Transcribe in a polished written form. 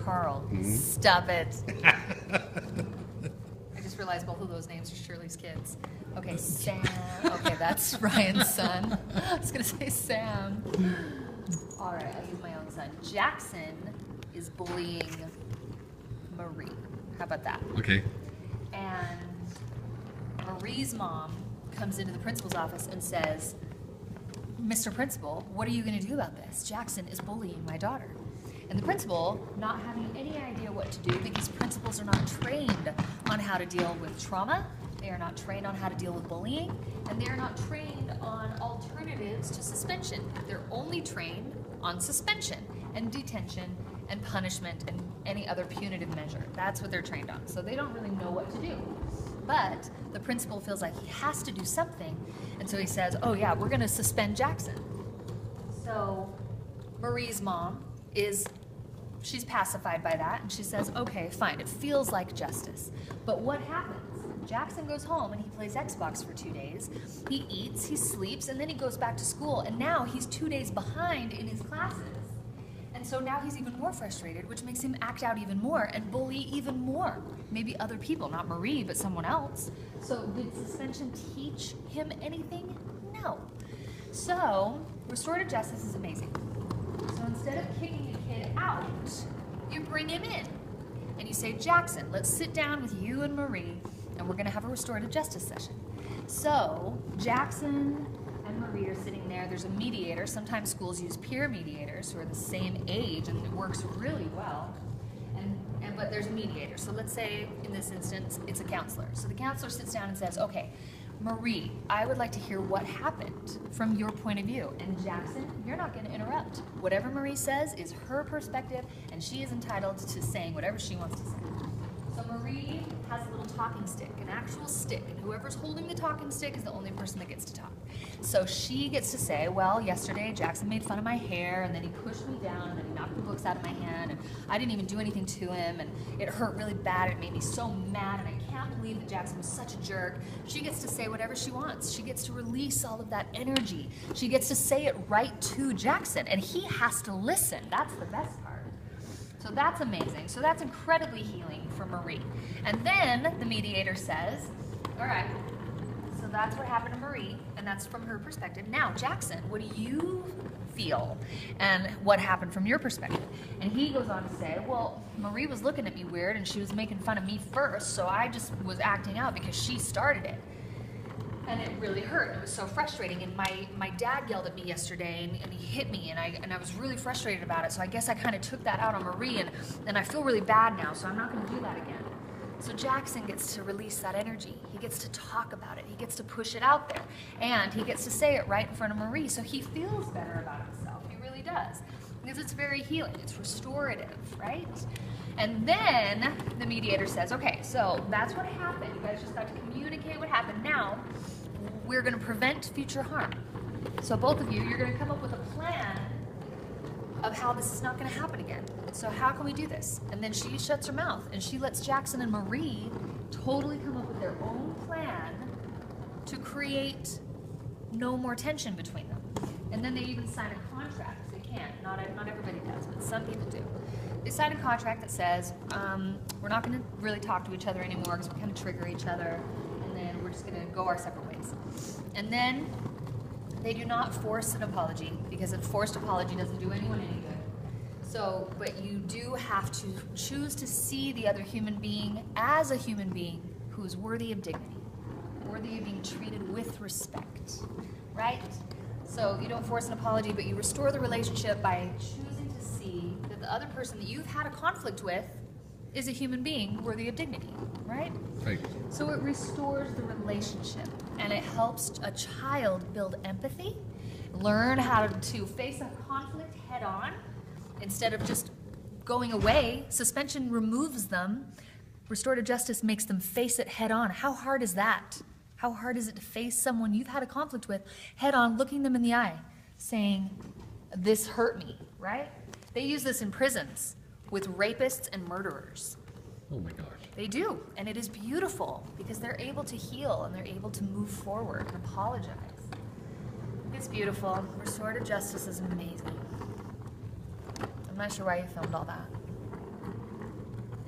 Carl. Stop it. I just realized both of those names are Shirley's kids. Okay, Sam. Okay, that's Ryan's son. I was going to say Sam. All right, I'll use my own son. Jackson is bullying Marie. How about that? Okay. And Marie's mom comes into the principal's office and says, Mr. Principal, what are you going to do about this? Jackson is bullying my daughter. And the principal, not having any idea what to do, because principals are not trained on how to deal with trauma, they are not trained on how to deal with bullying, and they are not trained on alternatives to suspension. They're only trained on suspension and detention and punishment and any other punitive measure. That's what they're trained on. So they don't really know what to do. But the principal feels like he has to do something, and so he says, oh yeah, we're going to suspend Jackson. So Marie's mom she's pacified by that, and she says, okay, fine, it feels like justice. But what happens? Jackson goes home and he plays Xbox for 2 days. He eats, he sleeps, and then he goes back to school, and now he's 2 days behind in his classes. And so now he's even more frustrated, which makes him act out even more and bully even more. Maybe other people, not Marie, but someone else. So did suspension teach him anything? No. So restorative justice is amazing. So instead of kicking a kid out, you bring him in. And you say, Jackson, let's sit down with you and Marie, and we're gonna have a restorative justice session. So Jackson and Marie are sitting there. There's a mediator. Sometimes schools use peer mediators who are the same age, and it works really well. But there's a mediator. So let's say in this instance, it's a counselor. So the counselor sits down and says, okay, Marie, I would like to hear what happened from your point of view. And Jackson, you're not going to interrupt. Whatever Marie says is her perspective, and she is entitled to saying whatever she wants to say. So Marie has a little talking stick, an actual stick, and whoever's holding the talking stick is the only person that gets to talk. So she gets to say, well, yesterday Jackson made fun of my hair, and then he pushed me down, and then he knocked the books out of my hand, and I didn't even do anything to him, and it hurt really bad. It made me so mad, and I can't believe that Jackson was such a jerk. She gets to say whatever she wants. She gets to release all of that energy. She gets to say it right to Jackson, and he has to listen. That's the best part. So that's amazing. So that's incredibly healing for Marie. And then the mediator says, all right, so that's what happened to Marie, and that's from her perspective. Now, Jackson, what do you feel and what happened from your perspective? And he goes on to say, well, Marie was looking at me weird and she was making fun of me first, so I just was acting out because she started it. And it really hurt. It was so frustrating. And my dad yelled at me yesterday, and he hit me, and I was really frustrated about it. So I guess I kind of took that out on Marie, and I feel really bad now, so I'm not going to do that again. So Jackson gets to release that energy. He gets to talk about it. He gets to push it out there. And he gets to say it right in front of Marie, so he feels better about himself. He really does. Because it's very healing. It's restorative, right? And then the mediator says, okay, so that's what happened. You guys just got to communicate what happened. Now, we're going to prevent future harm. So both of you, you're going to come up with a plan of how this is not going to happen again. So how can we do this? And then she shuts her mouth, and she lets Jackson and Marie totally come up with their own plan to create no more tension between them. And then they even sign a contract. They can't. Not everybody does, but some people do. They sign a contract that says, we're not going to really talk to each other anymore because we kind of trigger each other, and then we're just going to go our separate ways. And then they do not force an apology, because a forced apology doesn't do anyone any good. So, but you do have to choose to see the other human being as a human being who is worthy of dignity, worthy of being treated with respect, right? So you don't force an apology, but you restore the relationship by choosing to see that the other person that you've had a conflict with is a human being worthy of dignity, right? Right. So it restores the relationship, and it helps a child build empathy, learn how to face a conflict head on instead of just going away. Suspension removes them. Restorative justice makes them face it head on. How hard is that? How hard is it to face someone you've had a conflict with head on, looking them in the eye, saying, this hurt me, right? They use this in prisons with rapists and murderers. Oh my gosh. They do, and it is beautiful because they're able to heal and they're able to move forward and apologize. It's beautiful. Restorative justice is amazing. I'm not sure why you filmed all that.